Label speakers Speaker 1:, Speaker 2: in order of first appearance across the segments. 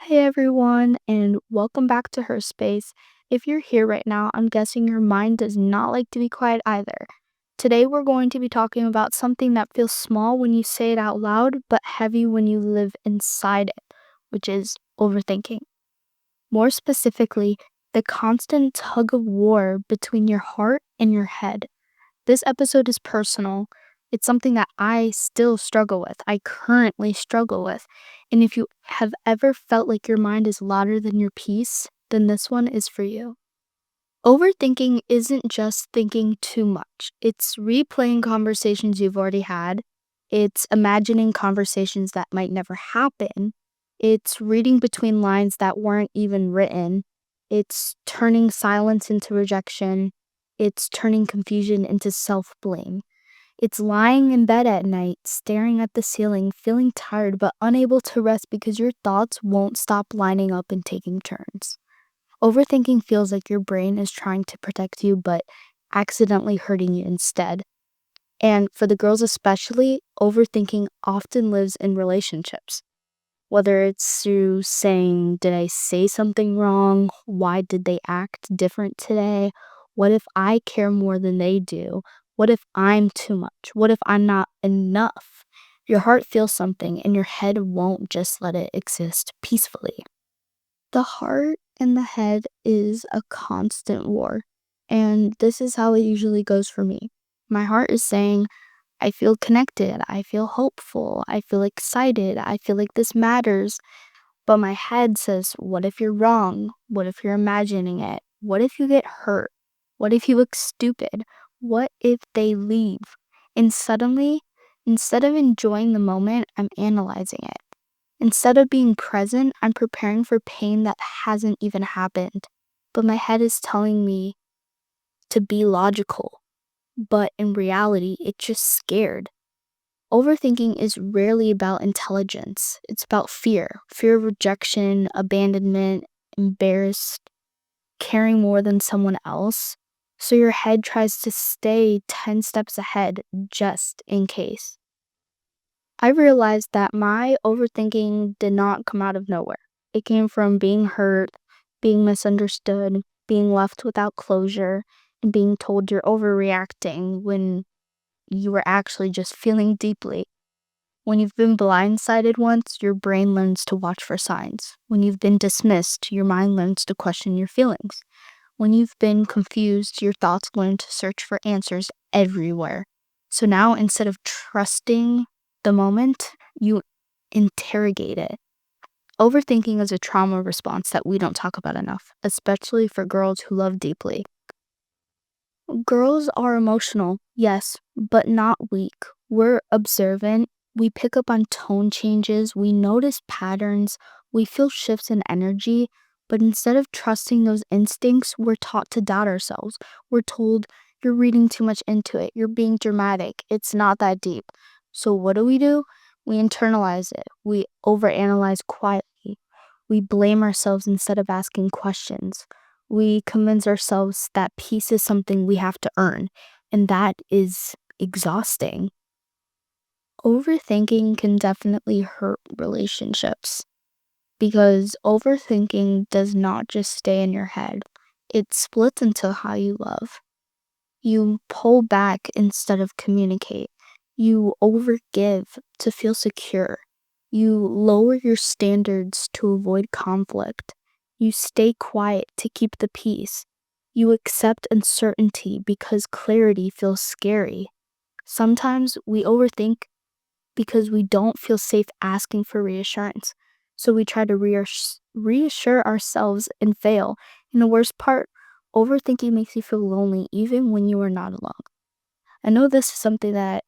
Speaker 1: Hey everyone, and welcome back to Her Space. If you're here right now, I'm guessing your mind does not like to be quiet either. Today, we're going to be talking about something that feels small when you say it out loud, but heavy when you live inside it, which is overthinking. More specifically, the constant tug of war between your heart and your head. This episode is personal. It's something that I still struggle with. I currently struggle with. And if you have ever felt like your mind is louder than your peace, then this one is for you. Overthinking isn't just thinking too much, it's replaying conversations you've already had, it's imagining conversations that might never happen, it's reading between lines that weren't even written, it's turning silence into rejection, it's turning confusion into self blame. It's lying in bed at night, staring at the ceiling, feeling tired but unable to rest because your thoughts won't stop lining up and taking turns. Overthinking feels like your brain is trying to protect you but accidentally hurting you instead. And for the girls especially, overthinking often lives in relationships. Whether it's through saying, did I say something wrong? Why did they act different today? What if I care more than they do? What if I'm too much? What if I'm not enough? Your heart feels something and your head won't just let it exist peacefully. The heart and the head is a constant war. And this is how it usually goes for me. My heart is saying, I feel connected. I feel hopeful. I feel excited. I feel like this matters. But my head says, what if you're wrong? What if you're imagining it? What if you get hurt? What if you look stupid? What if they leave? And suddenly, instead of enjoying the moment, I'm analyzing it. Instead of being present, I'm preparing for pain that hasn't even happened. But my head is telling me to be logical. But in reality, it's just scared. Overthinking is rarely about intelligence. It's about fear of rejection, abandonment, embarrassed, caring more than someone else. So your head tries to stay 10 steps ahead just in case. I realized that my overthinking did not come out of nowhere. It came from being hurt, being misunderstood, being left without closure, and being told you're overreacting when you were actually just feeling deeply. When you've been blindsided once, your brain learns to watch for signs. When you've been dismissed, your mind learns to question your feelings. When you've been confused, your thoughts learn to search for answers everywhere. So now, instead of trusting the moment, you interrogate it. Overthinking is a trauma response that we don't talk about enough, especially for girls who love deeply. Girls are emotional, yes, but not weak. We're observant. We pick up on tone changes. We notice patterns. We feel shifts in energy. But instead of trusting those instincts, we're taught to doubt ourselves. We're told, you're reading too much into it. You're being dramatic. It's not that deep. So what do? We internalize it. We overanalyze quietly. We blame ourselves instead of asking questions. We convince ourselves that peace is something we have to earn, and that is exhausting. Overthinking can definitely hurt relationships because overthinking does not just stay in your head, it splits into how you love. You pull back instead of communicate. You overgive to feel secure. You lower your standards to avoid conflict. You stay quiet to keep the peace. You accept uncertainty because clarity feels scary. Sometimes we overthink because we don't feel safe asking for reassurance. So we try to reassure ourselves and fail. And the worst part, overthinking makes you feel lonely even when you are not alone. I know this is something that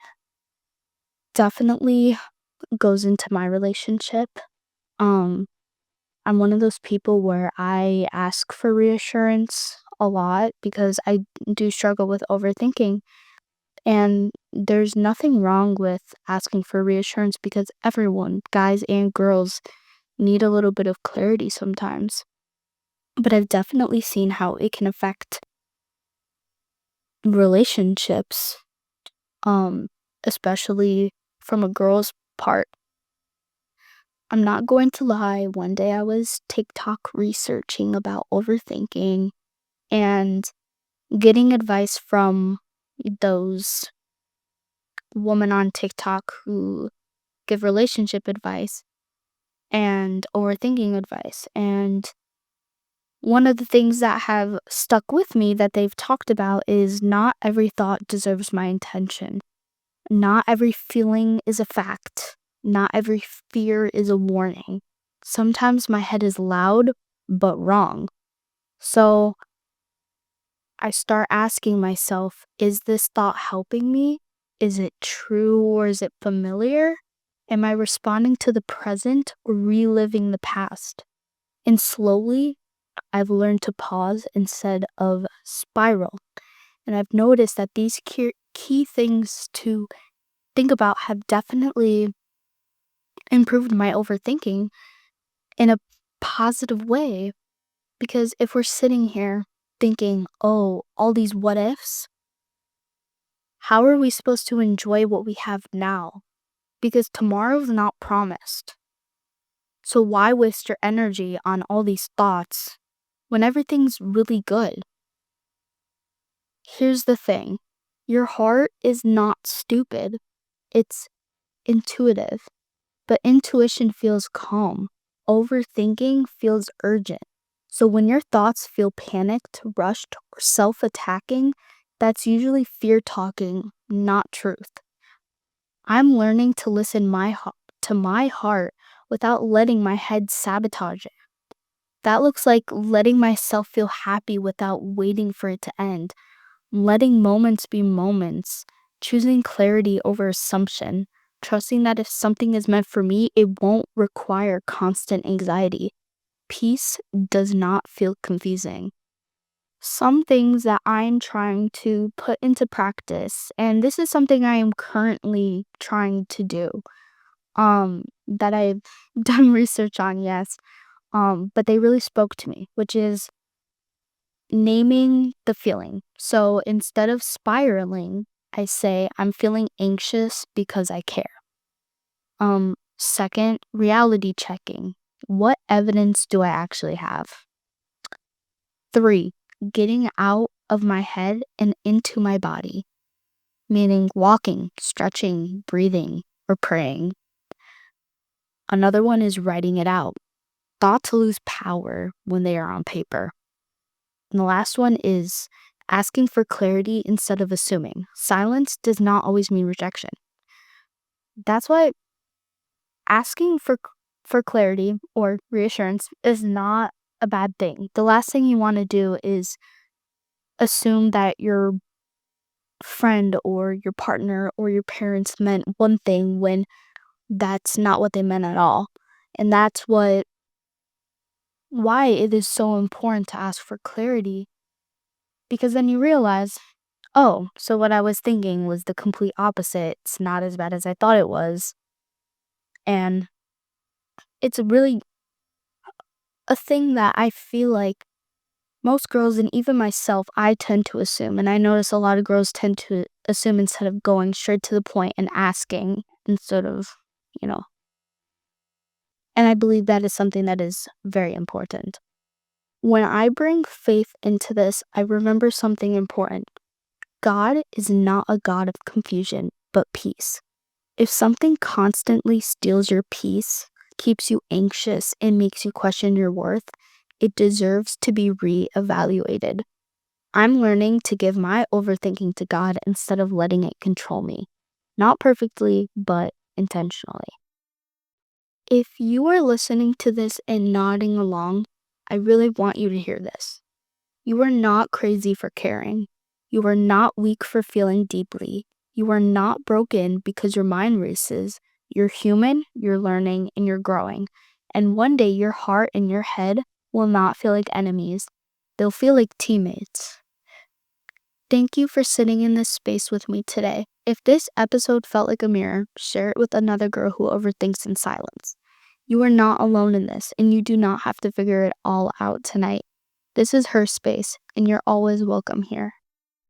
Speaker 1: definitely goes into my relationship. Um, I'm one of those people where I ask for reassurance a lot because I do struggle with overthinking. And there's nothing wrong with asking for reassurance because everyone, guys and girls, need a little bit of clarity sometimes. But I've definitely seen how it can affect relationships, um, especially from a girl's part. I'm not going to lie, one day I was TikTok researching about overthinking and getting advice from those women on TikTok who give relationship advice and overthinking advice. And one of the things that have stuck with me that they've talked about is not every thought deserves my attention. Not every feeling is a fact. Not every fear is a warning. Sometimes my head is loud, but wrong. So I start asking myself, is this thought helping me? Is it true or is it familiar? Am I responding to the present or reliving the past? And slowly, I've learned to pause instead of spiral. And I've noticed that these key things to think about have definitely improved my overthinking in a positive way. Because if we're sitting here thinking, oh, all these what ifs, how are we supposed to enjoy what we have now? Because tomorrow's not promised. So why waste your energy on all these thoughts when everything's really good? Here's the thing, your heart is not stupid, it's intuitive. But intuition feels calm. Overthinking feels urgent. So when your thoughts feel panicked, rushed, or self attacking, that's usually fear talking, not truth. I'm learning to listen to my heart without letting my head sabotage it. That looks like letting myself feel happy without waiting for it to end, letting moments be moments, choosing clarity over assumption, trusting that if something is meant for me, it won't require constant anxiety. Peace does not feel confusing. Some things that I'm trying to put into practice, and this is something I am currently trying to do, that I've done research on, yes, but they really spoke to me, which is naming the feeling. So instead of spiraling, I say I'm feeling anxious because I care. Second, reality checking. What evidence do I actually have? 3, getting out of my head and into my body, meaning walking, stretching, breathing, or praying. Another one is writing it out. Thoughts lose power when they are on paper. And the last one is asking for clarity instead of assuming. Silence does not always mean rejection. That's why asking for clarity or reassurance is not a bad thing. The last thing you want to do is assume that your friend or your partner or your parents meant one thing when that's not what they meant at all. And that's why it is so important to ask for clarity, because then you realize, oh, so what I was thinking was the complete opposite. It's not as bad as I thought it was. And it's really a thing that I feel like most girls and even myself, I tend to assume. And I notice a lot of girls tend to assume instead of going straight to the point and asking instead of, you know. And I believe that is something that is very important. When I bring faith into this, I remember something important. God is not a God of confusion, but peace. If something constantly steals your peace, keeps you anxious, and makes you question your worth, it deserves to be reevaluated. I'm learning to give my overthinking to God instead of letting it control me. Not perfectly, but intentionally. If you are listening to this and nodding along, I really want you to hear this. You are not crazy for caring. You are not weak for feeling deeply. You are not broken because your mind races. You're human, you're learning, and you're growing. And one day your heart and your head will not feel like enemies. They'll feel like teammates. Thank you for sitting in this space with me today. If this episode felt like a mirror, share it with another girl who overthinks in silence. You are not alone in this, and you do not have to figure it all out tonight. This is her space, and you're always welcome here.